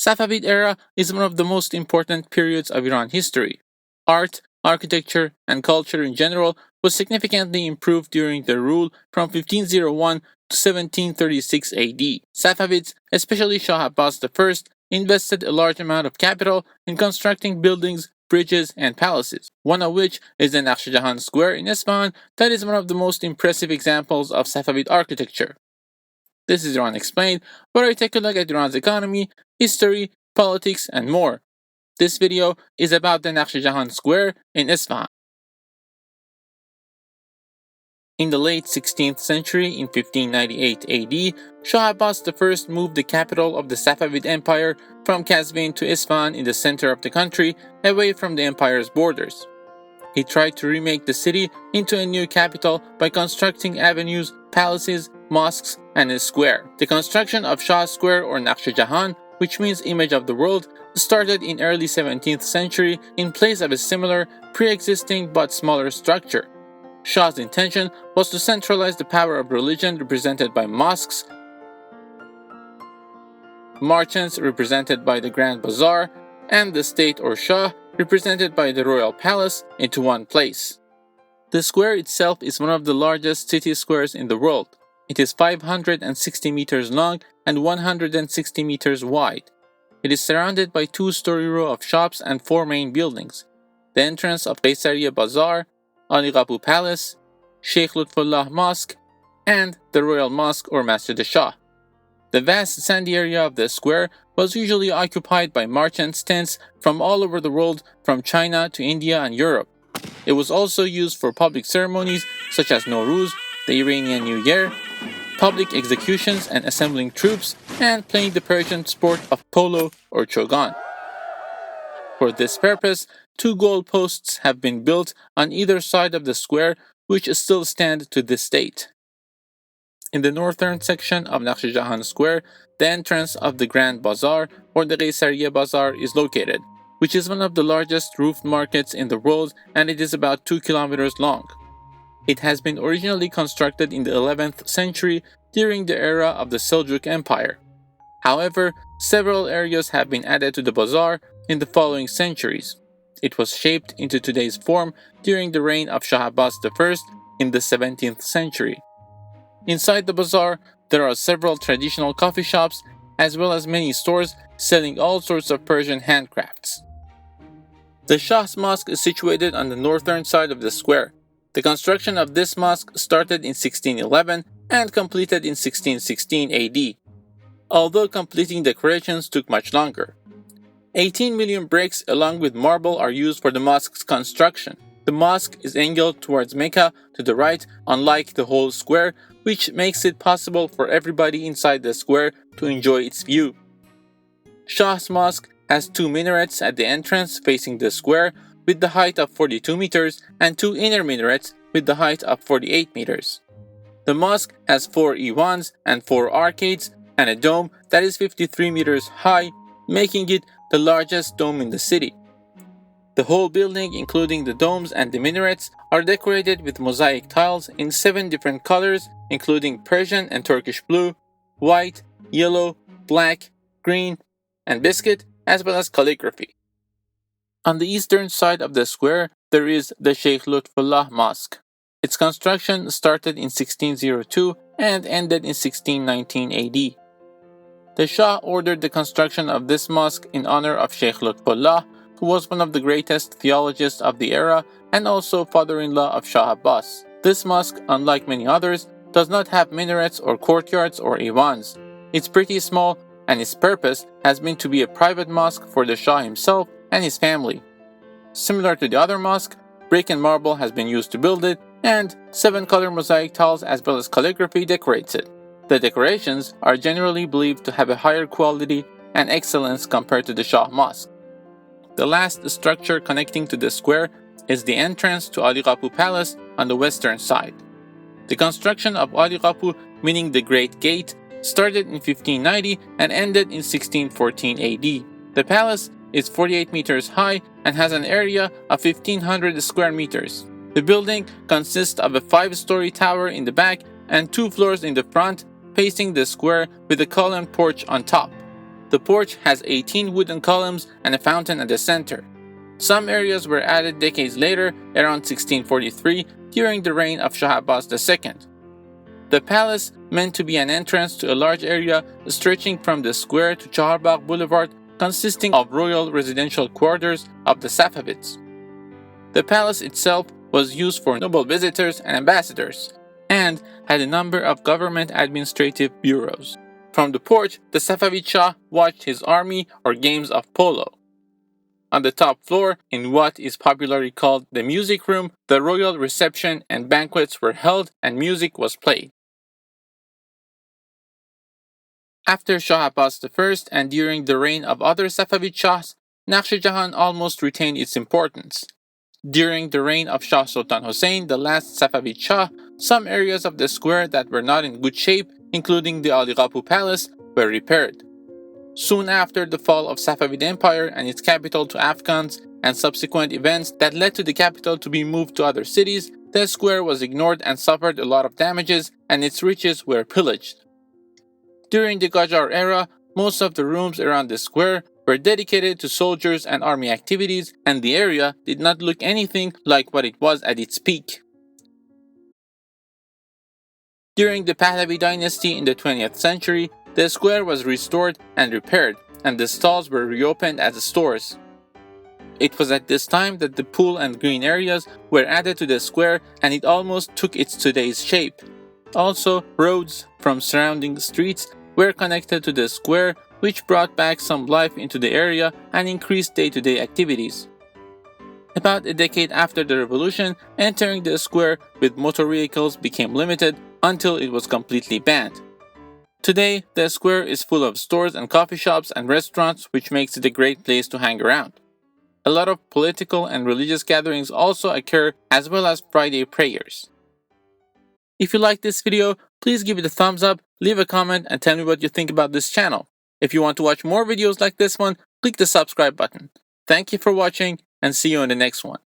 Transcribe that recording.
Safavid era is one of the most important periods of Iran history. Art, architecture, and culture in general was significantly improved during their rule from 1501 to 1736 AD. Safavids, especially Shah Abbas I, invested a large amount of capital in constructing buildings, bridges, and palaces, one of which is the Naghsh Jahan Square in Esfahan that is one of the most impressive examples of Safavid architecture. This is Iran Explained, where I take a look at Iran's economy, history, politics, and more. This video is about the Naghsh Jahan Square in Isfahan. In the late 16th century, in 1598 AD, Shah Abbas I moved the capital of the Safavid Empire from Qazvin to Isfahan in the center of the country, away from the empire's borders. He tried to remake the city into a new capital by constructing avenues, palaces, mosques, and a square. The construction of Shah Square or Naghsh Jahan, which means image of the world, started in early 17th century in place of a similar, pre-existing but smaller structure. Shah's intention was to centralize the power of religion represented by mosques, merchants represented by the Grand Bazaar, and the state or Shah represented by the royal palace into one place. The square itself is one of the largest city squares in the world. It is 560 meters long and 160 meters wide. It is surrounded by a two-story row of shops and four main buildings: the entrance of Qaysariya Bazaar, Ali Qapu Palace, Sheikh Lutfullah Mosque, and the Royal Mosque or Masjid Shah. The vast sandy area of the square was usually occupied by merchants' tents from all over the world, from China to India and Europe. It was also used for public ceremonies such as Nowruz, the Iranian New Year, public executions and assembling troops, and playing the Persian sport of polo or chogan. For this purpose, two goalposts have been built on either side of the square, which still stand to this date. In the northern section of Naghsh Jahan Square, the entrance of the Grand Bazaar or the Qaysariya Bazaar is located, which is one of the largest roofed markets in the world, and it is about 2 kilometers long. It has been originally constructed in the 11th century during the era of the Seljuk Empire. However, several areas have been added to the bazaar in the following centuries. It was shaped into today's form during the reign of Shah Abbas I in the 17th century. Inside the bazaar, there are several traditional coffee shops as well as many stores selling all sorts of Persian handcrafts. The Shah's Mosque is situated on the northern side of the square. The construction of this mosque started in 1611 and completed in 1616 AD, although completing decorations took much longer. 18 million bricks along with marble are used for the mosque's construction. The mosque is angled towards Mecca to the right, unlike the whole square, which makes it possible for everybody inside the square to enjoy its view. Shah's Mosque has two minarets at the entrance facing the square with the height of 42 meters and two inner minarets with the height of 48 meters. The mosque has 4 iwans and 4 arcades and a dome that is 53 meters high, making it the largest dome in the city. The whole building, including the domes and the minarets, are decorated with mosaic tiles in 7 different colors, including Persian and Turkish blue, white, yellow, black, green, and biscuit, as well as calligraphy. On the eastern side of the square, there is the Sheikh Lutfullah Mosque. Its construction started in 1602 and ended in 1619 AD. The Shah ordered the construction of this mosque in honor of Sheikh Lutfullah, who was one of the greatest theologians of the era and also father-in-law of Shah Abbas. This mosque, unlike many others, does not have minarets or courtyards or iwans. It's pretty small, and its purpose has been to be a private mosque for the Shah himself and his family. Similar to the other mosque, brick and marble has been used to build it, and 7-color mosaic tiles as well as calligraphy decorates it. The decorations are generally believed to have a higher quality and excellence compared to the Shah Mosque. The last structure connecting to the square is the entrance to Ali Qapu Palace on the western side. The construction of Ali Qapu, meaning the Great Gate, started in 1590 and ended in 1614 AD. The palace is 48 meters high and has an area of 1,500 square meters. The building consists of a 5-story tower in the back and 2 floors in the front, facing the square with a columned porch on top. The porch has 18 wooden columns and a fountain at the center. Some areas were added decades later, around 1643, during the reign of Shah Abbas II. The palace, meant to be an entrance to a large area stretching from the square to Chaharbagh Boulevard, consisting of royal residential quarters of the Safavids. The palace itself was used for noble visitors and ambassadors, and had a number of government administrative bureaus. From the porch, the Safavid Shah watched his army or games of polo. On the top floor, in what is popularly called the music room, the royal reception and banquets were held and music was played. After Shah Abbas I and during the reign of other Safavid Shahs, Naghsh Jahan almost retained its importance. During the reign of Shah Sultan Hussein, the last Safavid Shah, some areas of the square that were not in good shape, including the Ali Qapu Palace, were repaired. Soon after the fall of Safavid Empire and its capital to Afghans and subsequent events that led to the capital to be moved to other cities, the square was ignored and suffered a lot of damages and its riches were pillaged. During the Qajar era, most of the rooms around the square were dedicated to soldiers and army activities, and the area did not look anything like what it was at its peak. During the Pahlavi dynasty in the 20th century, the square was restored and repaired, and the stalls were reopened as stores. It was at this time that the pool and green areas were added to the square, and it almost took its today's shape. Also, roads from surrounding streets were connected to the square, which brought back some life into the area and increased day-to-day activities. About a decade after the revolution, entering the square with motor vehicles became limited until it was completely banned. Today, the square is full of stores and coffee shops and restaurants, which makes it a great place to hang around. A lot of political and religious gatherings also occur, as well as Friday prayers. If you like this video, please give it a thumbs up, leave a comment, and tell me what you think about this channel. If you want to watch more videos like this one, click the subscribe button. Thank you for watching, and see you in the next one.